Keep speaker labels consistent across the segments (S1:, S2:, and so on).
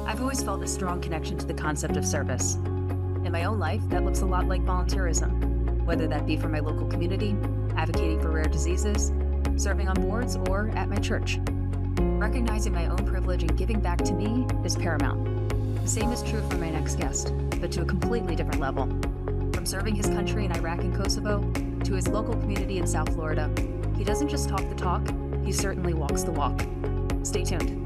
S1: I've always felt a strong connection to the concept of service. In my own life, that looks a lot like volunteerism, whether that be for my local community, advocating for rare diseases, serving on boards, or at my church. Recognizing my own privilege and giving back to me is paramount. The same is true for my next guest, but to a completely different level. From serving his country in Iraq and Kosovo to his local community in South Florida, he doesn't just talk the talk, he certainly walks the walk. Stay tuned.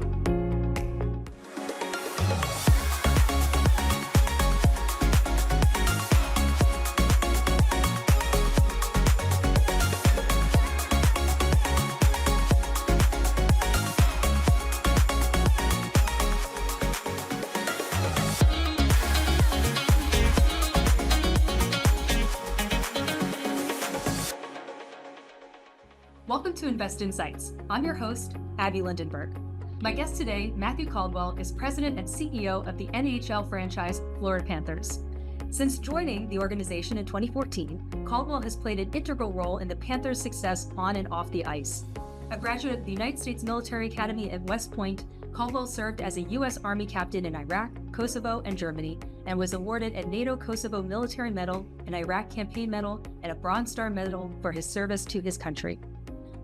S1: Welcome to Invest Insights. I'm your host, Abby Lindenberg. My guest today, Matthew Caldwell, is president and CEO of the NHL franchise Florida Panthers. Since joining the organization in 2014, Caldwell has played an integral role in the Panthers' success on and off the ice. A graduate of the United States Military Academy at West Point, Caldwell served as a U.S. Army captain in Iraq, Kosovo, and Germany, and was awarded a NATO Kosovo Military Medal, an Iraq Campaign Medal, and a Bronze Star Medal for his service to his country.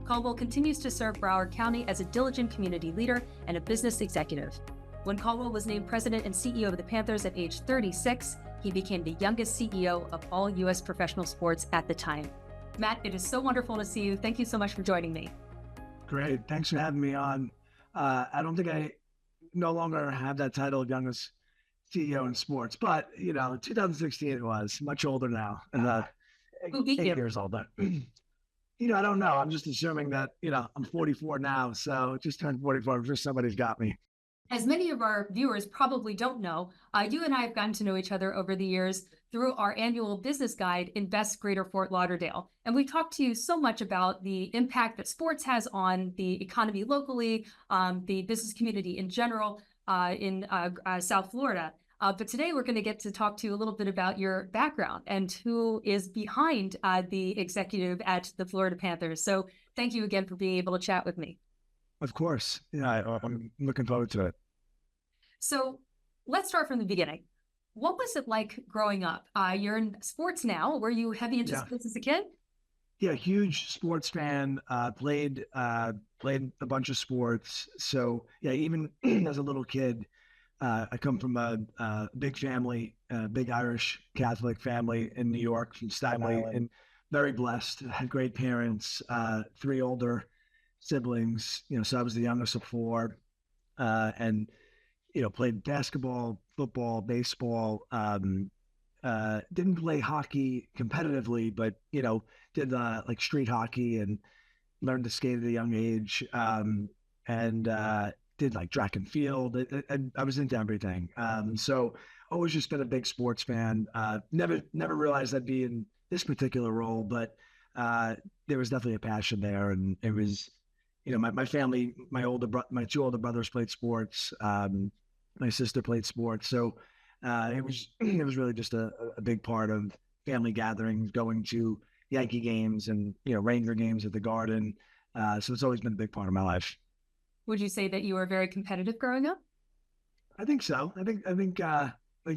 S1: Caldwell continues to serve Broward County as a diligent community leader and a business executive. When Caldwell was named president and CEO of the Panthers at age 36, he became the youngest CEO of all U.S. professional sports at the time. Matt, it is so wonderful to see you. Thank you so much for joining me.
S2: Great. Thanks for having me on. I don't think I no longer have that title of youngest CEO in sports, but, 2016 it was. Much older now. And
S1: Who beat
S2: 8
S1: you?
S2: years older. I don't know. I'm just assuming that, I'm 44 now. So just turned 44. I'm sure somebody's got me.
S1: As many of our viewers probably don't know, you and I have gotten to know each other over the years through our annual business guide, Invest Greater Fort Lauderdale. And we talked to you so much about the impact that sports has on the economy locally, the business community in general in South Florida. But today we're going to get to talk to you a little bit about your background and who is behind the executive at the Florida Panthers. So thank you again for being able to chat with me.
S2: Of course. Yeah, I'm looking forward to it.
S1: So let's start from the beginning. What was it like growing up? You're in sports now. Were you heavy into sports as a kid?
S2: Yeah, huge sports fan. Played a bunch of sports. So yeah, even as a little kid, I come from a big family, a big Irish Catholic family in New York, from Staten Island, and very blessed. Had great parents, 3 older siblings. So I was the youngest of 4, and played basketball, football, baseball. Didn't play hockey competitively, but did like street hockey and learned to skate at a young age. And did like track and field, and I was into everything. So always just been a big sports fan. Never realized I'd be in this particular role, but there was definitely a passion there. And it was, my family, my 2 older brothers played sports. My sister played sports. So it was really just a big part of family gatherings, going to Yankee games and, Ranger games at the Garden. So it's always been a big part of my life.
S1: Would you say that you were very competitive growing up?
S2: I think so. I think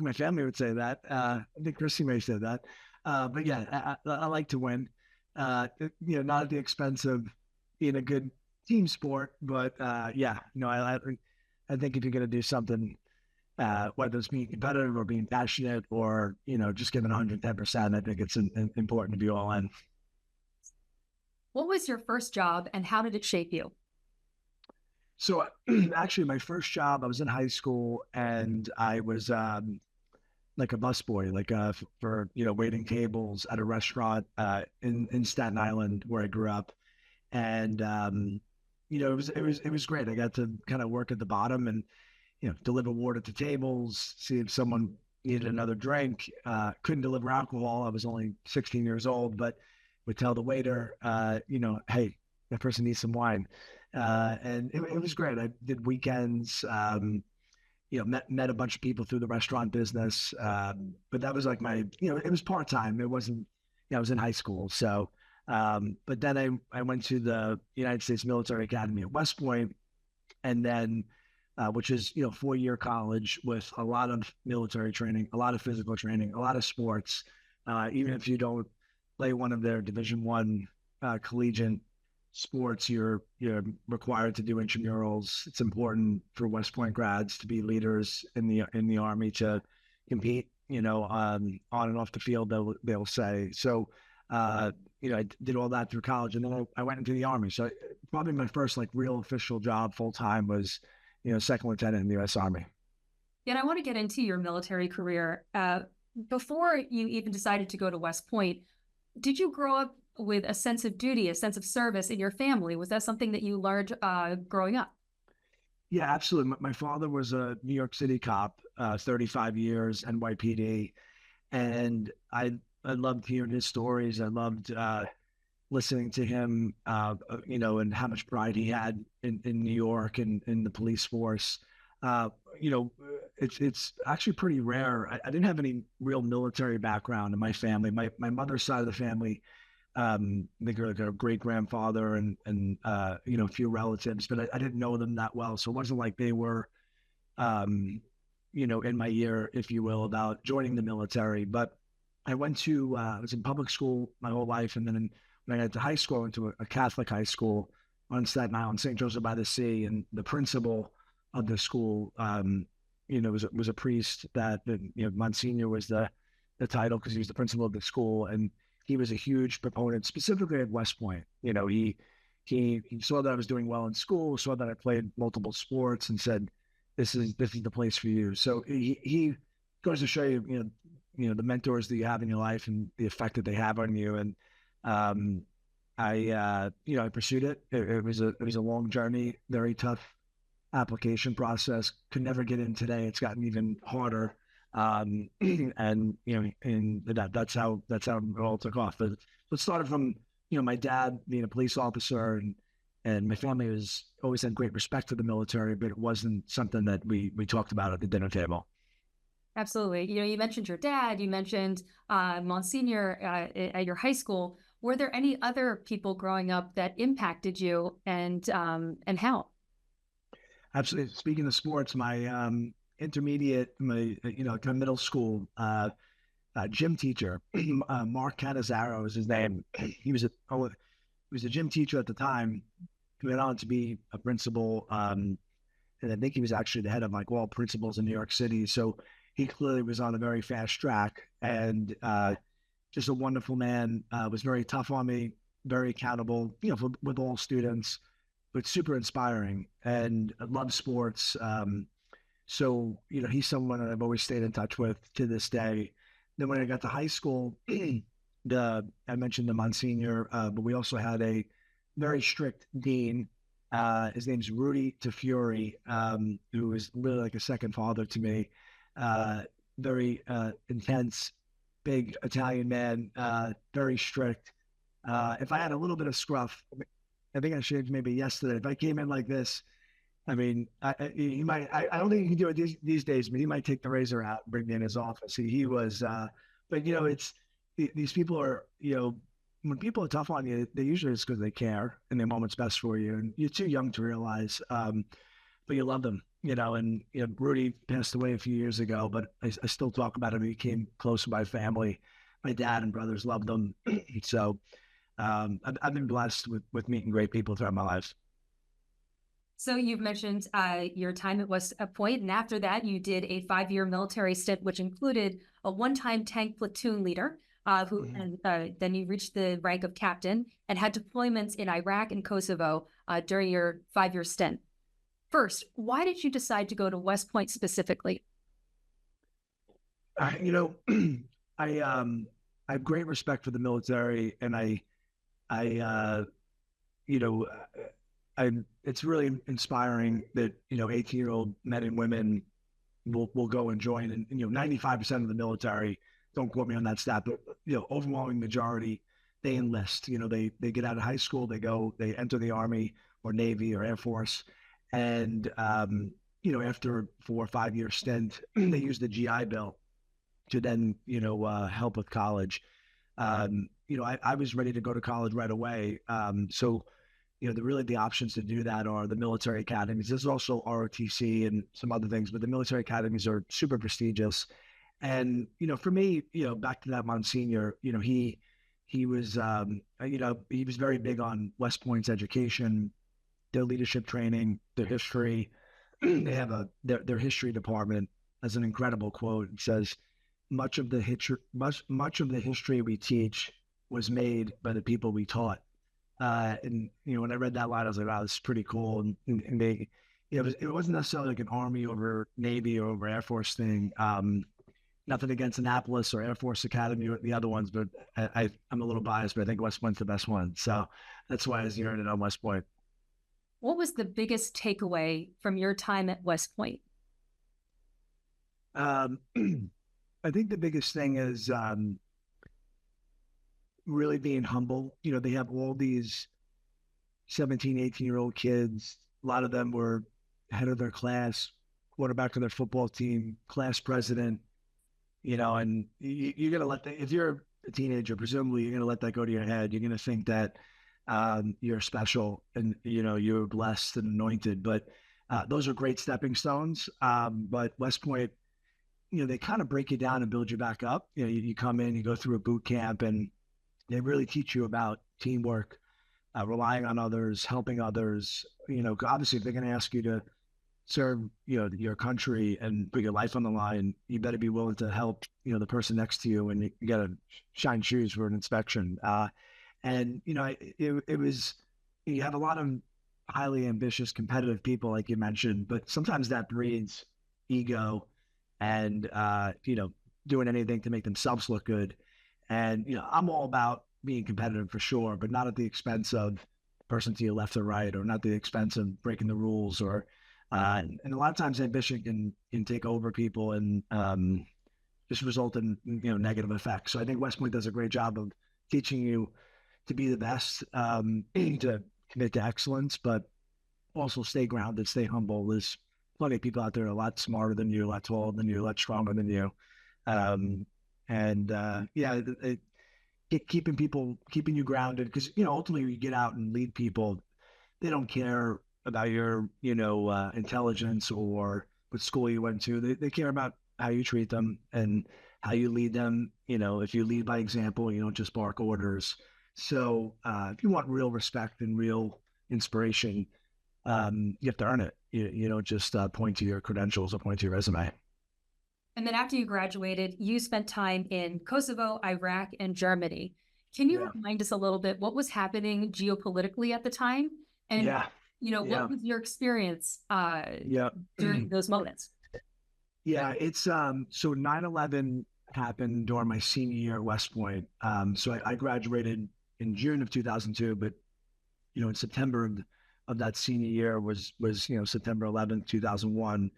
S2: my family would say that. I think Chrissy may say that. But yeah, I like to win. Not at the expense of being a good team sport, but yeah, I think if you're going to do something, whether it's being competitive or being passionate or, just giving 110%, I think it's important to be all in.
S1: What was your first job and how did it shape you?
S2: So actually my first job, I was in high school and I was like a busboy, like for, waiting tables at a restaurant in Staten Island where I grew up. And, it was great. I got to kind of work at the bottom and, deliver water to tables, see if someone needed another drink. Couldn't deliver alcohol. I was only 16 years old, but would tell the waiter, hey, that person needs some wine. And it was great. I did weekends, met a bunch of people through the restaurant business. But that was like it was part-time. It wasn't, I was in high school. So, but then I went to the United States Military Academy at West Point, and then which is 4-year college with a lot of military training, a lot of physical training, a lot of sports. Even if you don't play one of their Division I collegiate sports, you're required to do intramurals. It's important for West Point grads to be leaders in the Army to compete, on and off the field. They'll say so. I did all that through college, and then I went into the Army. So probably my first like real official job full time was, second lieutenant in the U.S. Army.
S1: Yeah, and I want to get into your military career. Before you even decided to go to West Point, did you grow up with a sense of duty, a sense of service in your family? Was that something that you learned growing up?
S2: Yeah, absolutely. My father was a New York City cop, 35 years, NYPD, and I loved hearing his stories. I loved listening to him, and how much pride he had in New York and in the police force. Uh, you know, it's actually pretty rare. I didn't have any real military background in my family. My mother's side of the family, they got like a great grandfather and a few relatives, but I didn't know them that well. So it wasn't like they were, in my ear, if you will, about joining the military. But I was in public school my whole life. And then when I got to high school, I went to a Catholic high school on Staten Island, St. Joseph by the Sea. And the principal of the school, was a priest Monsignor was the title because he was the principal of the school. And he was a huge proponent, specifically at West Point. He saw that I was doing well in school, saw that I played multiple sports, and said, "This is the place for you." So he goes to show you, the mentors that you have in your life and the effect that they have on you. And I pursued it. It was a long journey, very tough application process. Could never get in today. It's gotten even harder. That's how it all took off. But it started from my dad being a police officer, and my family was always had great respect for the military, but it wasn't something that we talked about at the dinner table.
S1: Absolutely. You mentioned your dad, you mentioned Monsignor at your high school. Were there any other people growing up that impacted you, and how?
S2: Absolutely. Speaking of sports, my intermediate, kind of middle school gym teacher, Mark Canizaro is his name. He was a gym teacher at the time. He went on to be a principal, and I think he was actually the head of like all principals in New York City. So he clearly was on a very fast track, and just a wonderful man. Was very tough on me, very accountable, with all students, but super inspiring, and I love sports. So, he's someone that I've always stayed in touch with to this day. Then when I got to high school, I mentioned the Monsignor, but we also had a very strict dean. His name's Rudy Tafuri, who is really like a second father to me. Very intense, big Italian man, very strict. If I had a little bit of scruff, I think I shaved maybe yesterday. If I came in like this, I mean, he might. I don't think he can do it these days, but he might take the razor out and bring me in his office. He was, but it's these people are, when people are tough on you, they usually it's because they care and they want what's best for you, and you're too young to realize, but you love them, And Rudy passed away a few years ago, but I still talk about him. He became close to my family. My dad and brothers loved him, so I've been blessed with meeting great people throughout my life.
S1: So you've mentioned your time at West Point, and after that, you did a 5-year military stint, which included a one-time tank platoon leader, and then you reached the rank of captain and had deployments in Iraq and Kosovo during your 5-year stint. First, why did you decide to go to West Point specifically?
S2: I have great respect for the military, and it's really inspiring that 18-year-old men and women will go and join, and 95% of the military, don't quote me on that stat, but overwhelming majority, they enlist. They get out of high school, they enter the Army or Navy or Air Force, and after 4 or 5 year stint, they use the GI Bill to then help with college. I was ready to go to college right away, so really the options to do that are the military academies. There's also ROTC and some other things, but the military academies are super prestigious. And for me, back to that Monsignor, he was very big on West Point's education, their leadership training, their history. They have their history department has an incredible quote. It says, much of the history we teach was made by the people we taught." And when I read that line, I was like, "Wow, this is pretty cool." And they, it wasn't necessarily like an Army over Navy or over Air Force thing. Nothing against Annapolis or Air Force Academy or the other ones, but I'm a little biased, but I think West Point's the best one. So that's why I zeroed it on West Point.
S1: What was the biggest takeaway from your time at West Point?
S2: I think the biggest thing is really being humble. They have all these 17, 18-year-old kids. A lot of them were head of their class, quarterback of their football team, class president, and you're going to if you're a teenager, presumably you're going to let that go to your head. You're going to think that you're special and, you're blessed and anointed. But those are great stepping stones. But West Point, they kind of break you down and build you back up. You come in, you go through a boot camp, and they really teach you about teamwork, relying on others, helping others. Obviously, if they're going to ask you to serve, your country and put your life on the line, you better be willing to help, the person next to you, and you got to shine shoes for an inspection. And it was, you have a lot of highly ambitious, competitive people, like you mentioned, but sometimes that breeds ego and doing anything to make themselves look good. And I'm all about being competitive for sure, but not at the expense of the person to your left or right, or not at the expense of breaking the rules, or and a lot of times ambition can take over people and just result in negative effects. So I think West Point does a great job of teaching you to be the best, to commit to excellence, but also stay grounded, stay humble. There's plenty of people out there a lot smarter than you, a lot taller than you, a lot stronger than you. Keeping you grounded, because ultimately you get out and lead people. They don't care about your intelligence or what school you went to. They care about how you treat them and how you lead them. If you lead by example, you don't just bark orders. So if you want real respect and real inspiration, you have to earn it. You don't just point to your credentials or point to your resume.
S1: And then after you graduated, you spent time in Kosovo, Iraq, and Germany. Can you remind us a little bit what was happening geopolitically at the time? And, what was your experience during those moments?
S2: Yeah, it's so 9/11 happened during my senior year at West Point. So I graduated in June of 2002, but in September of that senior year was September 11th, 2001,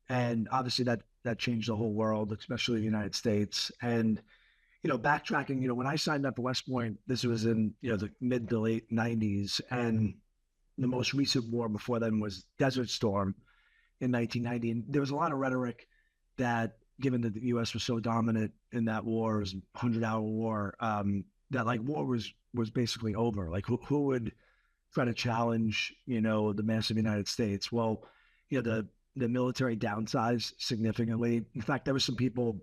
S2: and obviously that changed the whole world, especially the United States. And backtracking, when I signed up at West Point, this was in the mid to late 90s, and the most recent war before then was Desert Storm in 1990. And there was a lot of rhetoric that, given that the U.S. was so dominant in that war, it was a 100-hour war, that like war was basically over. Like who would try to challenge, the massive United States? Well, the military downsized significantly. In fact, there were some people,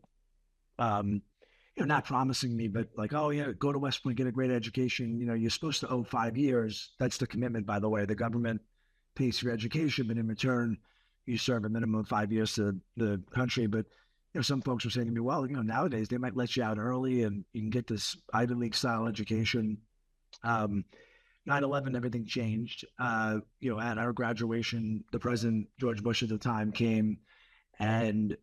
S2: not promising me, but like, oh yeah, go to West Point, get a great education. You're supposed to owe 5 years. That's the commitment, by the way. The government pays for your education, but in return, you serve a minimum of 5 years to the country. But some folks were saying to me, well, nowadays they might let you out early and you can get this Ivy League style education. 9/11, everything changed. At our graduation, the President, George Bush at the time, came and,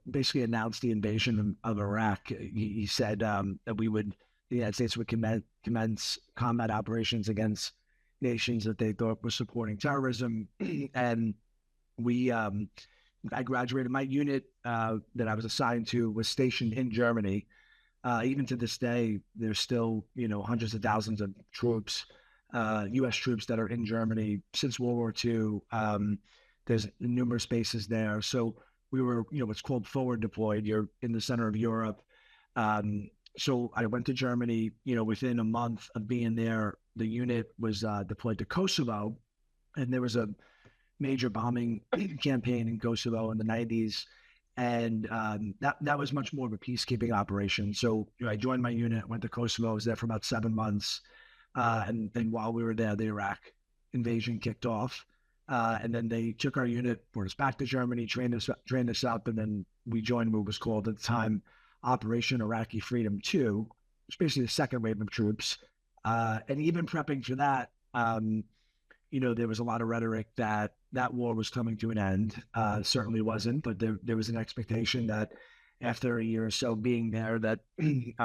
S2: basically announced the invasion of Iraq. He said that the United States would commence combat operations against nations that they thought were supporting terrorism. And I graduated. My unit that I was assigned to was stationed in Germany. Even to this day, there's still, hundreds of thousands of troops, U.S. troops that are in Germany since World War II. There's numerous bases there. So we were, what's called forward deployed. You're in the center of Europe. So I went to Germany, within a month of being there, the unit was deployed to Kosovo, and there was a major bombing campaign in Kosovo in the 90s. And that was much more of a peacekeeping operation. So I joined my unit, went to Kosovo, I was there for about 7 months. And while we were there, the Iraq invasion kicked off. And then they took our unit, brought us back to Germany, trained us up, and then we joined what was called at the time Operation Iraqi Freedom 2, which is basically the second wave of troops. And even prepping for that, there was a lot of rhetoric that war was coming to an end. Certainly wasn't, but there was an expectation that after a year or so being there, that it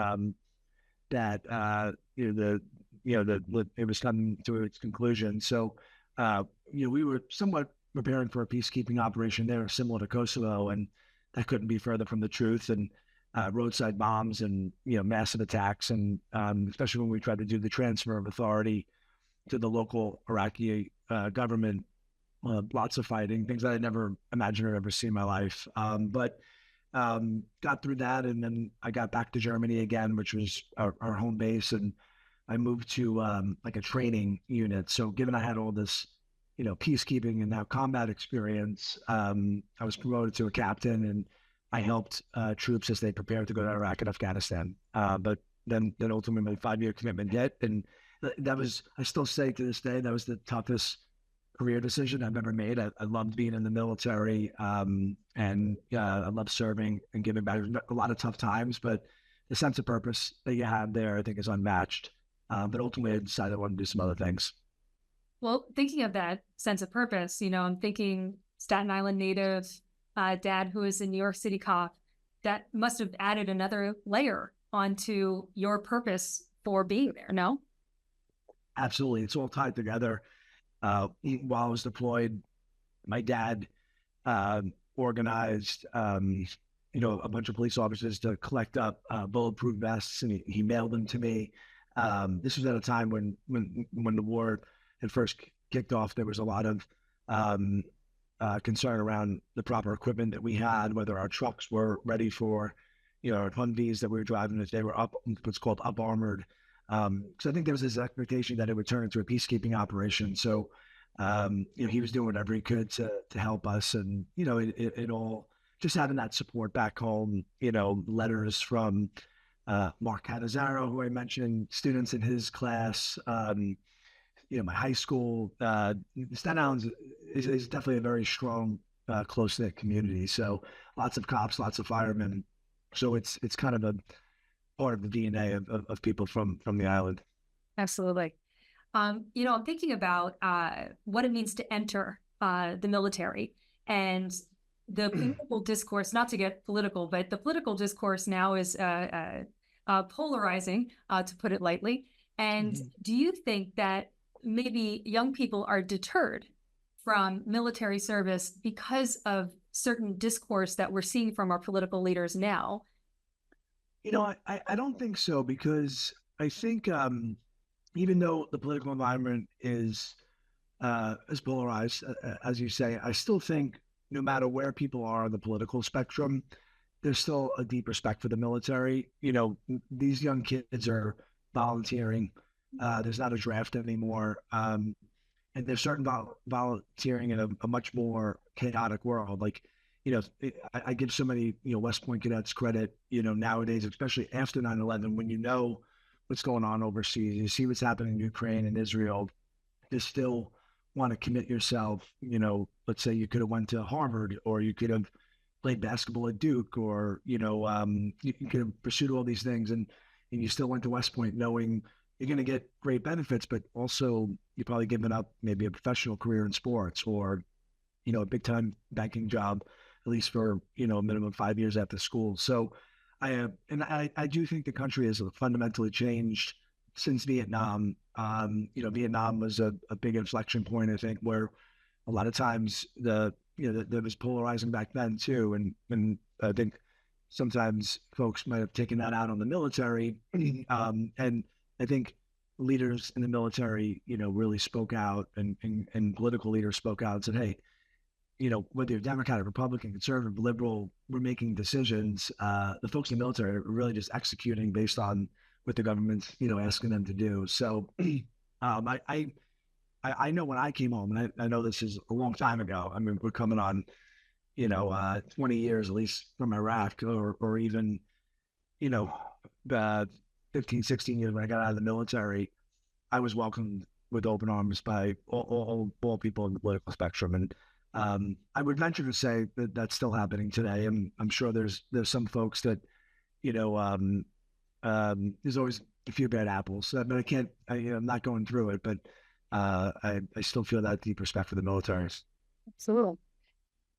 S2: was coming to its conclusion. So we were somewhat preparing for a peacekeeping operation there, similar to Kosovo, and that couldn't be further from the truth. And roadside bombs and massive attacks, and especially when we tried to do the transfer of authority to the local Iraqi government, lots of fighting, things that I never imagined or ever see in my life. But got through that, and then I got back to Germany again, which was our home base, and I moved to like a training unit. So given I had all this, peacekeeping and now combat experience, I was promoted to a captain, and I helped troops as they prepared to go to Iraq and Afghanistan. But then ultimately my 5-year commitment hit, and that was, I still say to this day, that was the toughest career decision I've ever made. I loved being in the military, and I love serving and giving back. A lot of tough times, but the sense of purpose that you have there, I think, is unmatched. But ultimately, I decided I wanted to do some other things.
S1: Well, thinking of that sense of purpose, I'm thinking Staten Island native, dad who is a New York City cop. That must have added another layer onto your purpose for being there, no?
S2: Absolutely. It's all tied together. While I was deployed, my dad organized, a bunch of police officers to collect up bulletproof vests, and he mailed them to me. This was at a time when the war had first kicked off. There was a lot of concern around the proper equipment that we had, whether our trucks were ready for, our Humvees that we were driving, if they were what's called up armored. So I think there was this expectation that it would turn into a peacekeeping operation. So, he was doing whatever he could to help us. And, it all just having that support back home, letters from Mark Catazzaro, who I mentioned, students in his class, my high school, Staten Island is definitely a very strong, close-knit community. So lots of cops, lots of firemen. So it's kind of a part of the DNA of people from the island.
S1: Absolutely. I'm thinking about what it means to enter the military, and the political discourse, not to get political, but the political discourse now is polarizing, to put it lightly. And do you think that maybe young people are deterred from military service because of certain discourse that we're seeing from our political leaders now?
S2: I don't think so, because I think even though the political environment is polarized, as you say, I still think no matter where people are on the political spectrum, there's still a deep respect for the military. These young kids are volunteering. There's not a draft anymore. And there's certain volunteering in a much more chaotic world. Like, I give so many, West Point cadets credit, nowadays, especially after 9/11, when what's going on overseas, you see what's happening in Ukraine and Israel, to still want to commit yourself. Let's say you could have went to Harvard, or you could have played basketball at Duke, or, you could have pursued all these things, and you still went to West Point knowing you're going to get great benefits, but also you're probably giving up maybe a professional career in sports, or, a big time banking job, at least for, a minimum of 5 years after school. So I do think the country has fundamentally changed since Vietnam. Vietnam was a big inflection point, I think, where a lot of times there was polarizing back then too. And I think sometimes folks might have taken that out on the military. And I think leaders in the military, really spoke out, and political leaders spoke out and said, hey, whether you're Democratic, Republican, conservative, liberal, we're making decisions. The folks in the military are really just executing based on what the government's, asking them to do. So I know when I came home, and I know this is a long time ago. I mean, we're coming on, 20 years at least from Iraq, or even, you know, 15, 16 years when I got out of the military. I was welcomed with open arms by all people in the political spectrum. And I would venture to say that that's still happening today. And I'm sure there's some folks that, there's always a few bad apples, but I can't, I'm not going through it, but I still feel that deep respect for the military.
S1: Absolutely.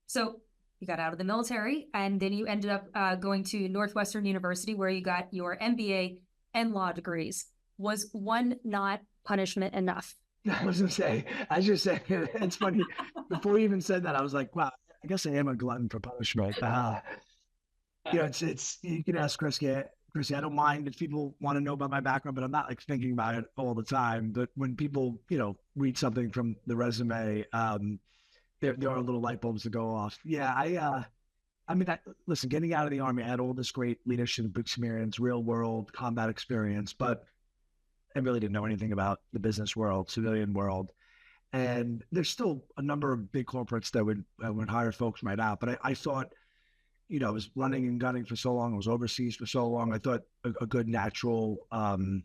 S1: So you got out of the military, and then you ended up going to Northwestern University, where you got your MBA and law degrees. Was one not punishment enough?
S2: I was just saying, it's funny. Before you even said that, I was like, wow, I guess I am a glutton for punishment. It's you can ask Chrissy, I don't mind if people want to know about my background, but I'm not like thinking about it all the time. But when people, read something from the resume, there are little light bulbs that go off. Yeah, listen, getting out of the Army, I had all this great leadership experience, real world combat experience, but I really didn't know anything about the business world, civilian world. And there's still a number of big corporates that would hire folks right out. But I thought, I was running and gunning for so long. I was overseas for so long. I thought a good natural kind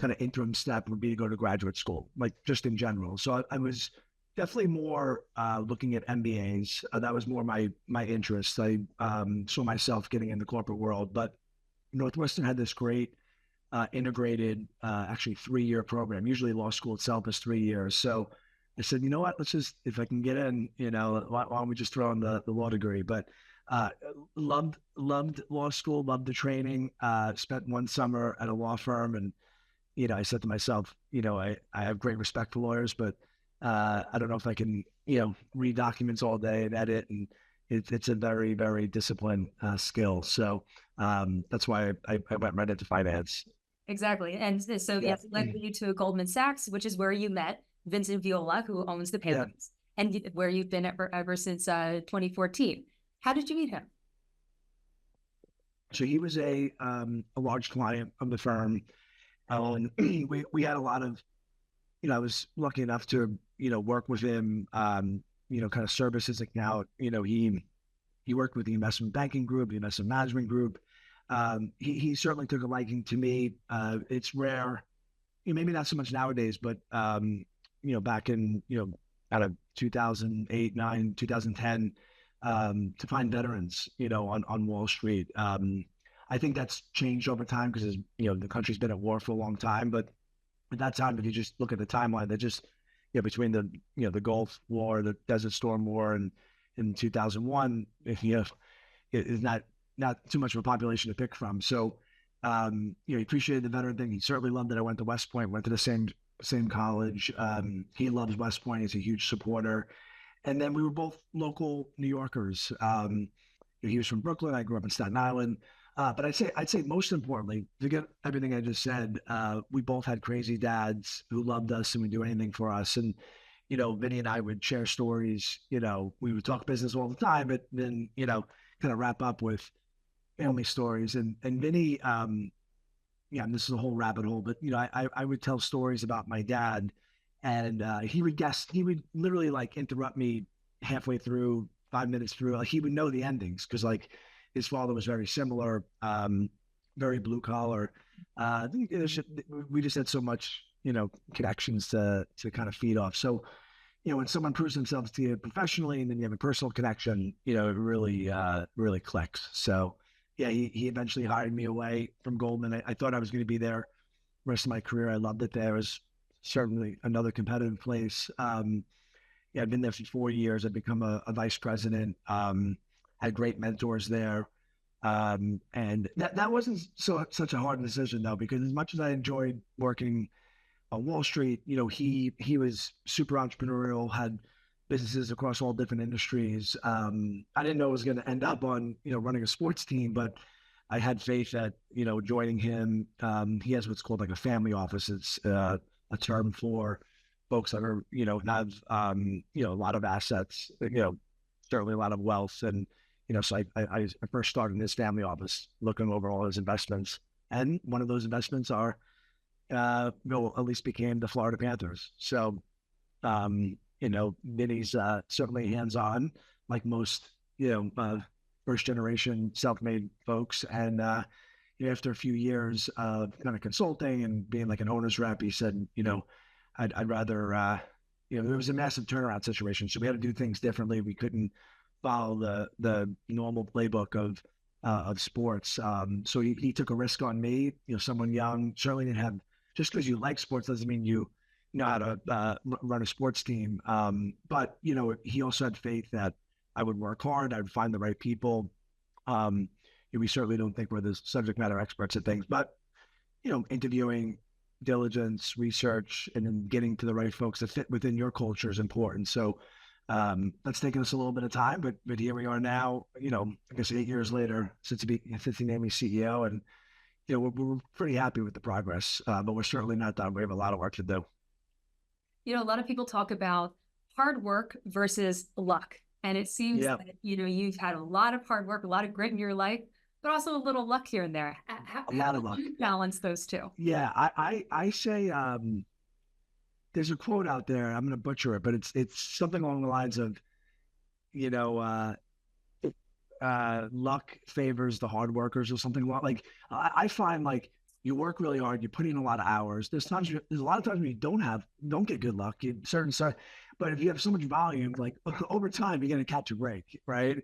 S2: of interim step would be to go to graduate school, like just in general. So I was definitely more looking at MBAs. That was more my interest. I saw myself getting in the corporate world. But Northwestern had this great integrated, actually 3-year program. Usually law school itself is 3 years. So I said, you know what, let's just, if I can get in, why don't we just throw in the law degree? But loved law school, loved the training, spent one summer at a law firm. And, I said to myself, I have great respect for lawyers, but I don't know if I can, read documents all day and edit. And it's a very, very disciplined skill. So that's why I went right into finance.
S1: Exactly. And so yes, it led you to Goldman Sachs, which is where you met Vincent Viola, who owns the Panthers, and where you've been ever since 2014. How did you meet him?
S2: So he was a large client of the firm. We had a lot of, I was lucky enough to, work with him, kind of service his account. He worked with the investment banking group, the investment management group. He certainly took a liking to me. It's rare, maybe not so much nowadays, but, back in, out of 2008, 9, 2010, to find veterans, on Wall Street. I think that's changed over time because, the country's been at war for a long time. But at that time, if you just look at the timeline, that just, between the, the Gulf War, the Desert Storm War, and in 2001, is not too much of a population to pick from. So, he appreciated the veteran thing. He certainly loved that I went to West Point, went to the same college. He loves West Point. He's a huge supporter. And then we were both local New Yorkers. He was from Brooklyn. I grew up in Staten Island. But I'd say most importantly, forget everything I just said, we both had crazy dads who loved us and would do anything for us. And, Vinny and I would share stories. We would talk business all the time, but then, kind of wrap up with family stories. And Vinny, and this is a whole rabbit hole, but, I would tell stories about my dad, and he would literally like interrupt me halfway through, 5 minutes through. Like, he would know the endings because, like, his father was very similar, very blue collar. I think we just had so much, connections to kind of feed off. So, when someone proves themselves to you professionally and then you have a personal connection, it really clicks. So, yeah, he eventually hired me away from Goldman. I thought I was going to be there the rest of my career. I loved it there. It was certainly another competitive place. I've been there for 4 years. I've become a vice president. Had great mentors there. And that wasn't such a hard decision, though, because as much as I enjoyed working on Wall Street, he was super entrepreneurial, had businesses across all different industries. I didn't know it was going to end up on, running a sports team, but I had faith that, joining him. He has what's called like a family office. It's a term for folks that are, have, a lot of assets, certainly a lot of wealth. And, so I first started in his family office looking over all his investments. And one of those investments at least became the Florida Panthers. So, Vinny's certainly hands-on, like most, first generation self-made folks. And, after a few years of kind of consulting and being like an owner's rep, he said, I'd rather, it was a massive turnaround situation. So we had to do things differently. We couldn't follow the normal playbook of sports. So he took a risk on me, someone young, certainly didn't have, just because you like sports doesn't mean you know how to run a sports team. But, he also had faith that I would work hard. I would find the right people. We certainly don't think we're the subject matter experts at things, but, interviewing, diligence, research, and then getting to the right folks that fit within your culture is important. So that's taken us a little bit of time, but here we are now, I guess 8 years later since he named me CEO. And, we're pretty happy with the progress, but we're certainly not done. We have a lot of work to do.
S1: A lot of people talk about hard work versus luck. And it seems that, you've had a lot of hard work, a lot of grit in your life, but also a little luck here and there. How do you balance those two?
S2: Yeah, I say there's a quote out there. I'm going to butcher it, but it's something along the lines of, luck favors the hard workers or something like. I find like you work really hard, you put in a lot of hours. There's a lot of times when you don't get good luck. But if you have so much volume, like over time, you're going to catch a break, right?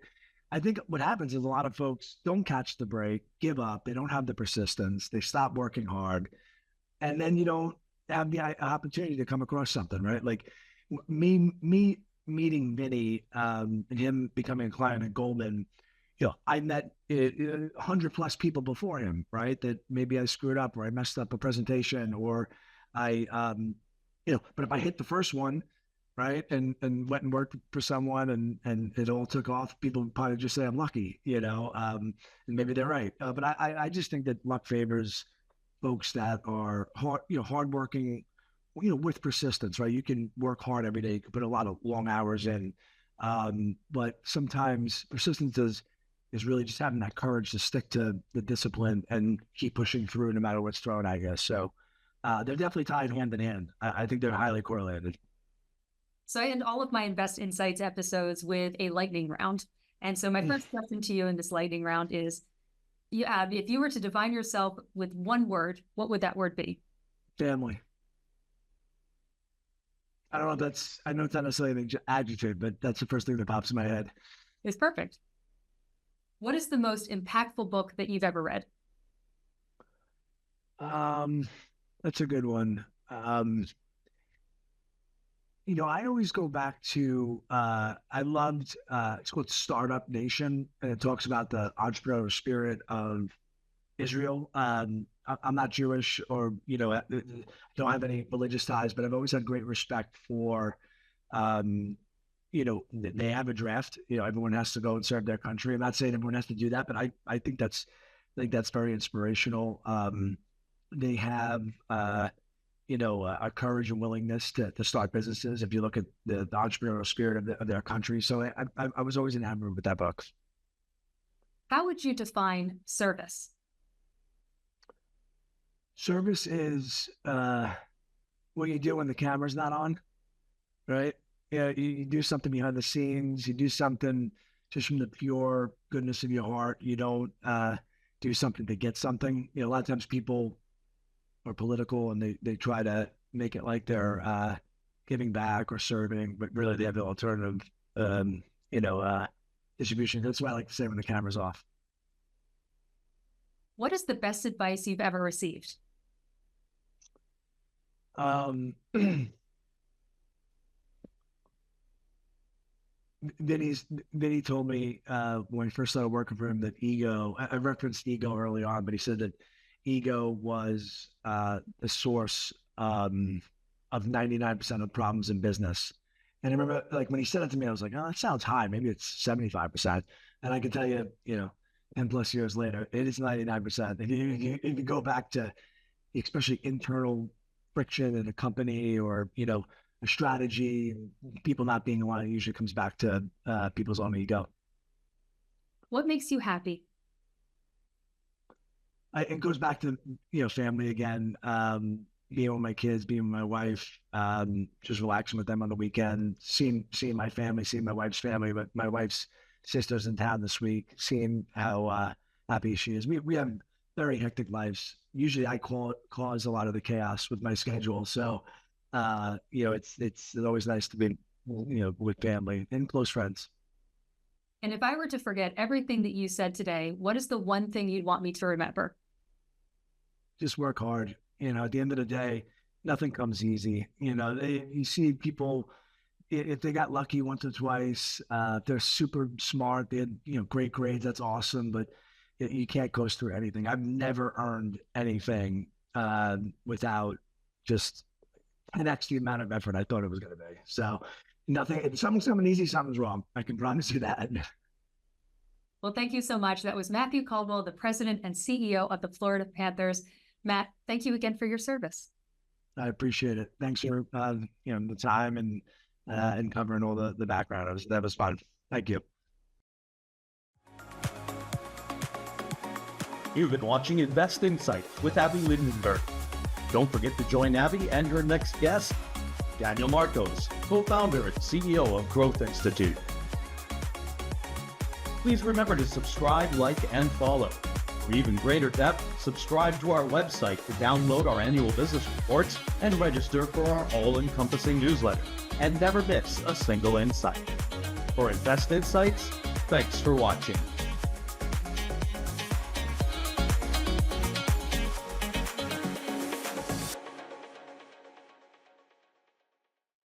S2: I think what happens is a lot of folks don't catch the break, give up. They don't have the persistence. They stop working hard. And then you don't have the opportunity to come across something, right? Like me meeting Vinny and him becoming a client at Goldman, I met 100 plus people before him, right? That maybe I screwed up or I messed up a presentation or I, but if I hit the first one, right, and went and worked for someone and it all took off, people would probably just say I'm lucky, and maybe they're right. But I just think that luck favors folks that are hardworking, with persistence, right? You can work hard every day, you can put a lot of long hours in, but sometimes persistence is really just having that courage to stick to the discipline and keep pushing through no matter what's thrown, I guess. So they're definitely tied hand in hand. I think they're highly correlated.
S1: So I end all of my Invest Insights episodes with a lightning round. And so my first question to you in this lightning round is, if you were to define yourself with one word, what would that word be?
S2: Family. I don't know if I know it's not necessarily an adjective, but that's the first thing that pops in my head.
S1: It's perfect. What is the most impactful book that you've ever read?
S2: That's a good one. I always go back to, I loved, it's called Startup Nation, and it talks about the entrepreneurial spirit of Israel. I'm not Jewish or, don't have any religious ties, but I've always had great respect for, they have a draft, everyone has to go and serve their country. I'm not saying everyone has to do that, but I think that's very inspirational. They have, a courage and willingness to start businesses. If you look at the entrepreneurial spirit of their country. So I was always enamored with that book.
S1: How would you define service?
S2: Service is what you do when the camera's not on, right? Yeah, you do something behind the scenes. You do something just from the pure goodness of your heart. You don't do something to get something. A lot of times people are political and they try to make it like they're giving back or serving, but really they have the alternative, distribution. That's why I like to say when the camera's off.
S1: What is the best advice you've ever received?
S2: Vinny told me when I first started working for him that I referenced ego early on, but he said that ego was the source of 99% of problems in business. And I remember like when he said it to me, I was like, oh, that sounds high. Maybe it's 75%. And I can tell you, 10 plus years later, it is 99%. If you go back to especially internal friction in a company or, a strategy, people not being aligned, usually comes back to people's own ego.
S1: What makes you happy?
S2: It goes back to, family again, being with my kids, being with my wife, just relaxing with them on the weekend, seeing my family, seeing my wife's family, but my wife's sister's in town this week, seeing how happy she is. We have very hectic lives. Usually I cause a lot of the chaos with my schedule. So, it's always nice to be, with family and close friends.
S1: And if I were to forget everything that you said today, what is the one thing you'd want me to remember?
S2: Just work hard. At the end of the day, nothing comes easy. You see people, if they got lucky once or twice, they're super smart. They had, great grades. That's awesome. But you can't coast through anything. I've never earned anything without just an extra amount of effort I thought it was going to be. So nothing, if something's easy, something's wrong. I can promise you that.
S1: Well, thank you so much. That was Matthew Caldwell, the president and CEO of the Florida Panthers. Matt, thank you again for your service.
S2: I appreciate it. Thanks for the time and covering all the background. That was fun. Thank you.
S3: You've been watching Invest Insights with Abby Lindenberg. Don't forget to join Abby and your next guest, Daniel Marcos, co-founder and CEO of Growth Institute. Please remember to subscribe, like, and follow. For even greater depth, subscribe to our website to download our annual business reports and register for our all-encompassing newsletter. And never miss a single insight. For Invest Insights, thanks for watching.